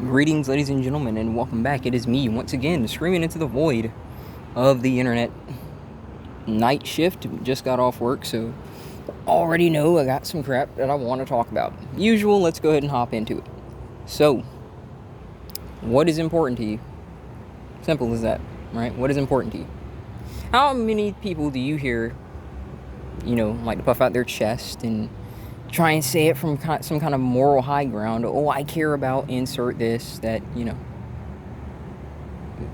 Greetings, ladies and gentlemen, and welcome back. It is me, once again, screaming into the void of the internet. Night shift, just got off work, so already know I got some crap that I want to talk about. Usual, let's go ahead and hop into it. So, what is important to you? Simple as that, right? What is important to you? How many people do you hear, like to puff out their chest and try and say it from some kind of moral high ground? Oh, I care about insert this, that,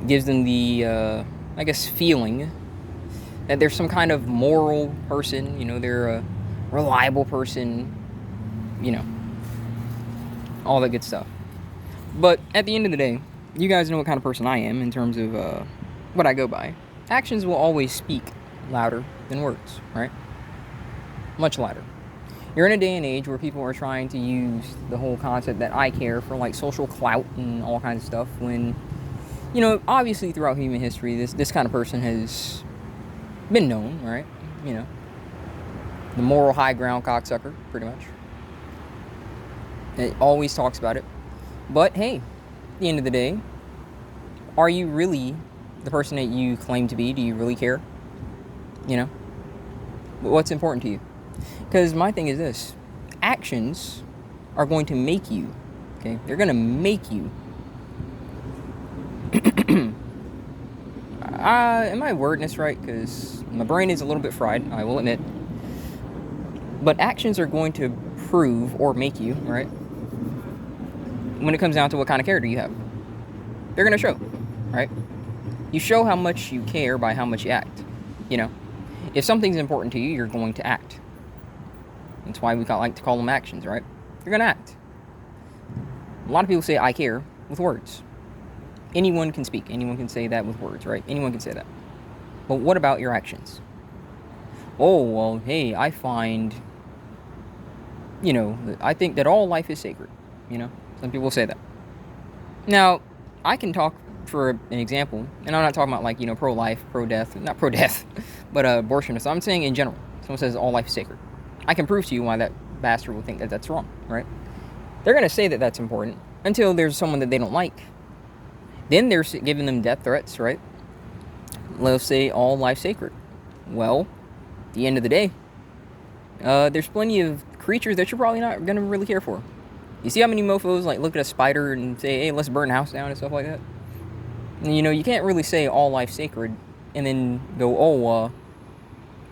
gives them the, feeling that they're some kind of moral person, they're a reliable person, all that good stuff. But at the end of the day, you guys know what kind of person I am in terms of what I go by. Actions will always speak louder than words, right? Much louder. You're in a day and age where people are trying to use the whole concept that I care for like social clout and all kinds of stuff when, obviously throughout human history, this kind of person has been known, right? The moral high ground cocksucker, pretty much. It always talks about it. But hey, at the end of the day, are you really the person that you claim to be? Do you really care? What's important to you? Because my thing is this: actions are going to make you, okay? They're going to make you. Am I wording this right? Because my brain is a little bit fried, I will admit. But actions are going to prove or make you, right? When it comes down to what kind of character you have, they're going to show, right? You show how much you care by how much you act. If something's important to you, you're going to act. That's why we like to call them actions, right? You're going to act. A lot of people say I care with words. Anyone can speak. Anyone can say that with words, right? Anyone can say that. But what about your actions? Oh, well, hey, I find, I think that all life is sacred. Some people say that. Now, I can talk for an example, and I'm not talking about like, pro-life, pro-death, not pro-death, but abortion. So I'm saying in general, someone says all life is sacred. I can prove to you why that bastard will think that that's wrong, right? They're going to say that that's important until there's someone that they don't like. Then they're giving them death threats, right? Let's say all life sacred. Well, at the end of the day, there's plenty of creatures that you're probably not going to really care for. You see how many mofos like look at a spider and say, hey, let's burn a house down and stuff like that? And, you can't really say all life sacred and then go, oh,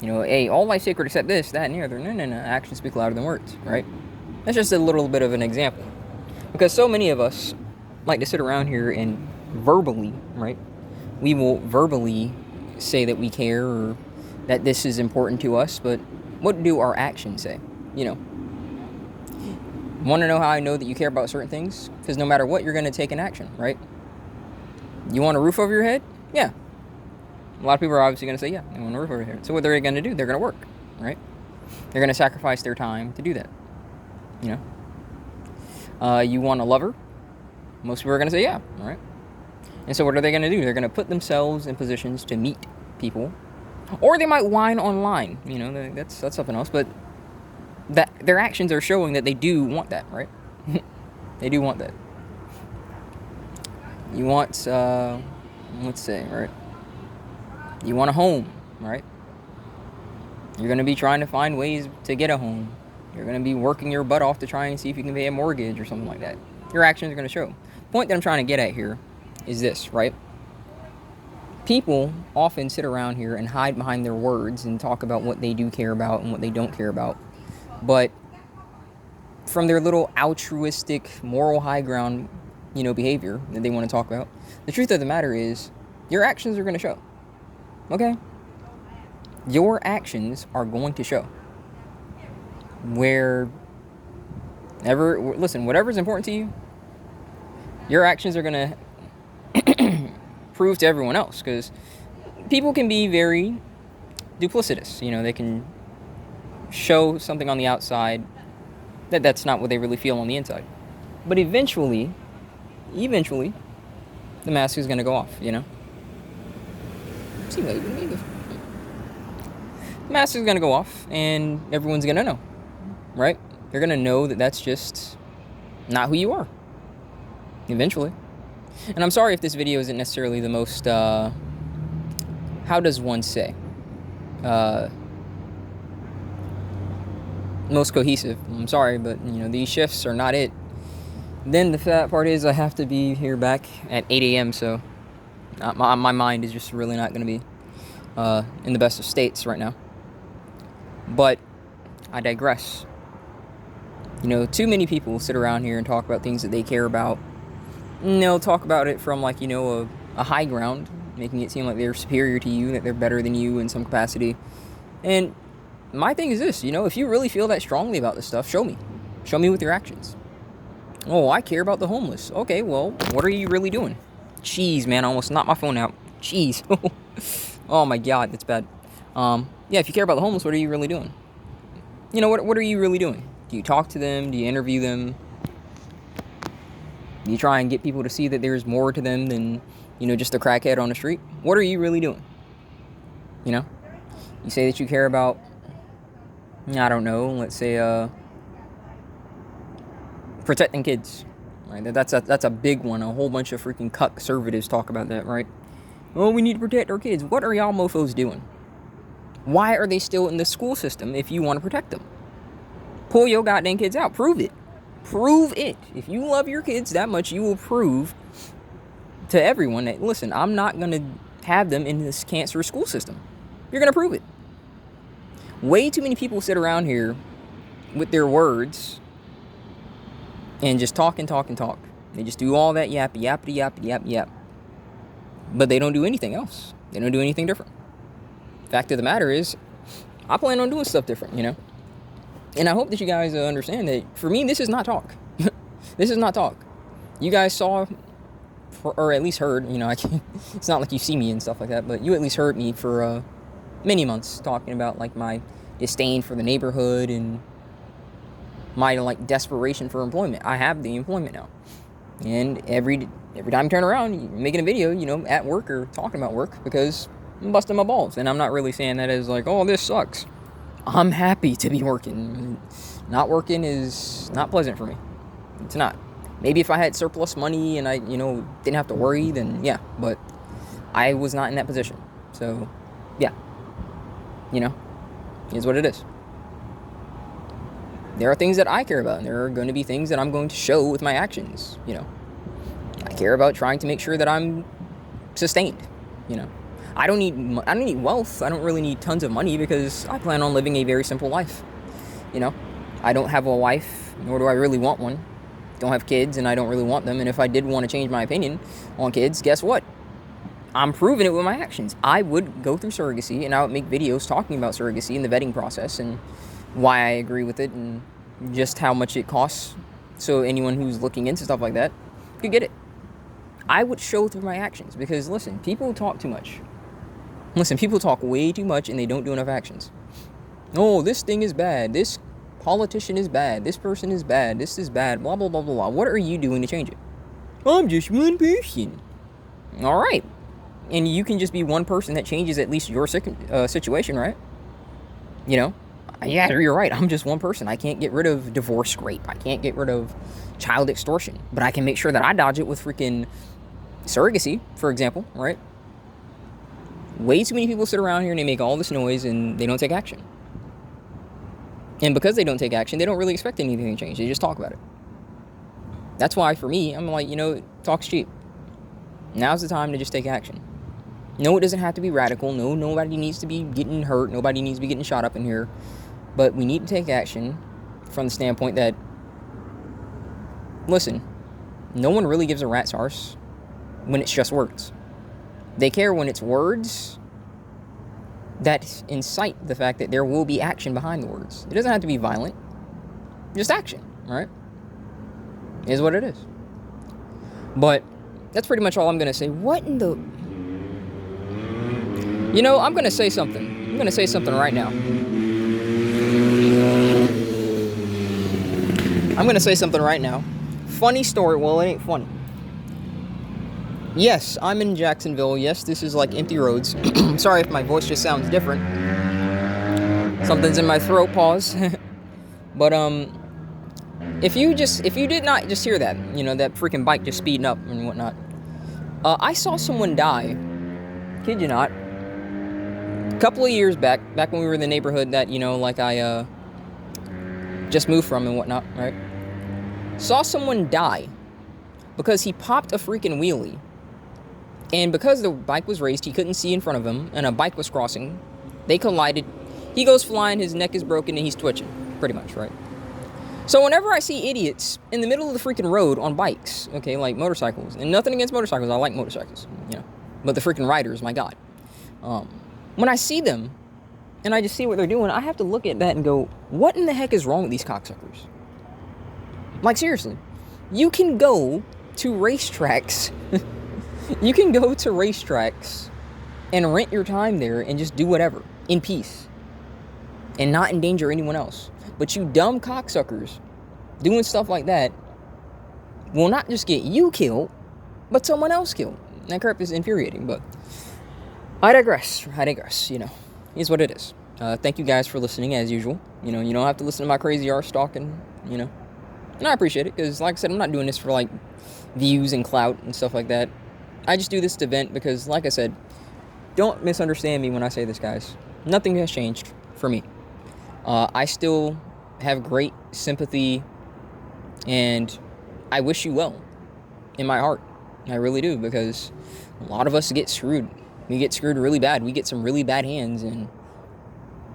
hey, all life sacred except this, that, and the other. No. Actions speak louder than words, right? That's just a little bit of an example. Because so many of us like to sit around here and verbally, right? We will verbally say that we care or that this is important to us, but what do our actions say? Want to know how I know that you care about certain things? Because no matter what, you're going to take an action, right? You want a roof over your head? Yeah. A lot of people are obviously going to say, yeah, they want a roof over their head. So what they're going to do? They're going to work, right? They're going to sacrifice their time to do that. You want a lover? Most people are going to say, yeah, all right? And so what are they going to do? They're going to put themselves in positions to meet people. Or they might whine online. That's something else. But that their actions are showing that they do want that, right? They do want that. You want, let's say, right? You want a home, right? You're going to be trying to find ways to get a home. You're going to be working your butt off to try and see if you can pay a mortgage or something like that. Your actions are going to show. The point that I'm trying to get at here is this, right? People often sit around here and hide behind their words and talk about what they do care about and what they don't care about. But from their little altruistic, moral high ground, behavior that they want to talk about, the truth of the matter is your actions are going to show. Okay? Your actions are going to show. Whatever's important to you, your actions are going to prove to everyone else. Because people can be very duplicitous. They can show something on the outside that's not what they really feel on the inside. But eventually, the mask is going to go off, The mask is going to go off, and everyone's going to know, right? They're going to know that that's just not who you are. eventually. And I'm sorry if this video isn't necessarily the most, how does one say? Most cohesive. I'm sorry, but, you know, these shifts are not it. Then the fat part is I have to be here back at 8 a.m., so my mind is just really not going to be in the best of states right now. But I digress. You know, too many people sit around here and talk about things that they care about. And they'll talk about it from, like, you know, a high ground, making it seem like they're superior to you, that they're better than you in some capacity. And my thing is this, you know, if you really feel that strongly about this stuff, show me. Show me with your actions. Oh, I care about the homeless. Okay, well, what are you really doing? Jeez, man, I almost knocked my phone out. Jeez. Oh my God, that's bad. Yeah, if you care about the homeless, what are you really doing? You know, what are you really doing? Do you talk to them? Do you interview them? Do you try and get people to see that there's more to them than, you know, just a crackhead on the street? What are you really doing? You know? You say that you care about, I don't know, let's say, protecting kids. Right? That's a big one. A whole bunch of freaking conservatives talk about that, right? Oh, we need to protect our kids. What are y'all mofos doing? Why are they still in the school system if you want to protect them? Pull your goddamn kids out. Prove it. Prove it. If you love your kids that much, you will prove to everyone that, listen, I'm not going to have them in this cancerous school system. You're going to prove it. Way too many people sit around here with their words and just talk and talk and talk. They just do all that yap. But they don't do anything else. They don't do anything different. Fact of the matter is, I plan on doing stuff different, you know? And I hope that you guys understand that, for me, this is not talk. This is not talk. You guys saw, or at least heard, you know, it's not like you see me and stuff like that, but you at least heard me for many months talking about, like, my disdain for the neighborhood and my, like, desperation for employment. I have the employment now. And every time I turn around, you're making a video, you know, at work or talking about work, because I'm busting my balls. And I'm not really saying that as like, oh, this sucks. I'm happy to be working. Not working is not pleasant for me. It's not. Maybe if I had surplus money and I, you know, didn't have to worry, then yeah. But I was not in that position. So, yeah. You know, is what it is. There are things that I care about, and there are going to be things that I'm going to show with my actions, you know. I care about trying to make sure that I'm sustained, you know. I don't need wealth. I don't really need tons of money because I plan on living a very simple life, you know. I don't have a wife, nor do I really want one. Don't have kids, and I don't really want them. And if I did want to change my opinion on kids, guess what? I'm proving it with my actions. I would go through surrogacy, and I would make videos talking about surrogacy and the vetting process and why I agree with it and just how much it costs, so anyone who's looking into stuff like that could get it. I would show through my actions because, listen, people talk too much. Listen, people talk way too much and they don't do enough actions. Oh, this thing is bad. This politician is bad. This person is bad. This is bad. Blah, blah, blah, blah, blah. What are you doing to change it? I'm just one person. All right. And you can just be one person that changes at least your situation, right? You know? Yeah, you're right. I'm just one person. I can't get rid of divorce rape. I can't get rid of child extortion. But I can make sure that I dodge it with freaking surrogacy, for example, right? Way too many people sit around here and they make all this noise and they don't take action. And because they don't take action, they don't really expect anything to change. They just talk about it. That's why, for me, I'm like, you know, talk's cheap. Now's the time to just take action. No, it doesn't have to be radical. No, nobody needs to be getting hurt. Nobody needs to be getting shot up in here. But we need to take action from the standpoint that, listen, no one really gives a rat's arse when it's just words. They care when it's words that incite the fact that there will be action behind the words. It doesn't have to be violent. Just action, all right? It is what it is. But that's pretty much all I'm going to say. What in the... You know, I'm going to say something. I'm going to say something right now. I'm going to say something right now. Funny story. Well, it ain't funny. Yes, I'm in Jacksonville. Yes, this is like empty roads. Sorry if my voice just sounds different. Something's in my throat, pause. But, if you did not just hear that, you know, that freaking bike just speeding up and whatnot, I saw someone die, kid you not, a couple of years back when we were in the neighborhood that, you know, like I just moved from and whatnot, right? Saw someone die because he popped a freaking wheelie. And because the bike was raised, he couldn't see in front of him, and a bike was crossing. They collided. He goes flying, his neck is broken, and he's twitching, pretty much, right? So whenever I see idiots in the middle of the freaking road on bikes, okay, like motorcycles, and nothing against motorcycles, I like motorcycles, you know, but the freaking riders, my God. When I see them, and I just see what they're doing, I have to look at that and go, what in the heck is wrong with these cocksuckers? Like, seriously, you can go to racetracks, and rent your time there and just do whatever, in peace, and not endanger anyone else. But you dumb cocksuckers doing stuff like that will not just get you killed, but someone else killed. That crap is infuriating, but I digress, you know. Here's what it is. Thank you guys for listening, as usual. You know, you don't have to listen to my crazy arse talking, you know. And I appreciate it, because like I said, I'm not doing this for, like, views and clout and stuff like that. I just do this to vent because, like I said, don't misunderstand me when I say this, guys. Nothing has changed for me. I still have great sympathy, and I wish you well in my heart. I really do, because a lot of us get screwed. We get screwed really bad. We get some really bad hands, and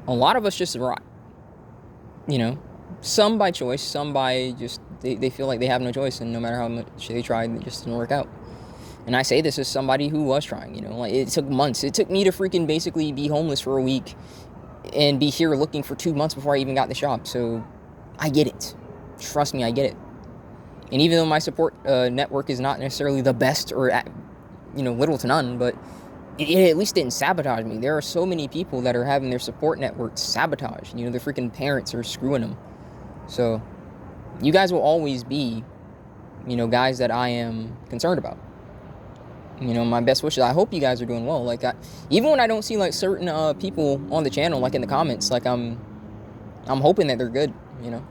a lot of us just rot. You know, some by choice, some by just, they feel like they have no choice, and no matter how much they try, it just doesn't work out. And I say this as somebody who was trying, you know, like, it took months. It took me to freaking basically be homeless for a week and be here looking for 2 months before I even got the job. So I get it. Trust me, I get it. And even though my support network is not necessarily the best, or, you know, little to none, but it at least didn't sabotage me. There are so many people that are having their support networks sabotaged. You know, their freaking parents are screwing them. So you guys will always be, you know, guys that I am concerned about. You know, my best wishes. I hope you guys are doing well. Like, even when I don't see, like, certain people on the channel, like in the comments, like, I'm hoping that they're good, you know.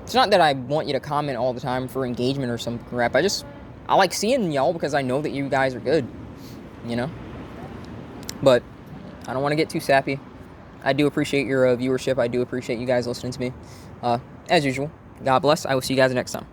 It's not that I want you to comment all the time for engagement or some crap. I like seeing y'all because I know that you guys are good, you know. But I don't want to get too sappy. I do appreciate your viewership. I do appreciate you guys listening to me. As usual, God bless. I will see you guys next time.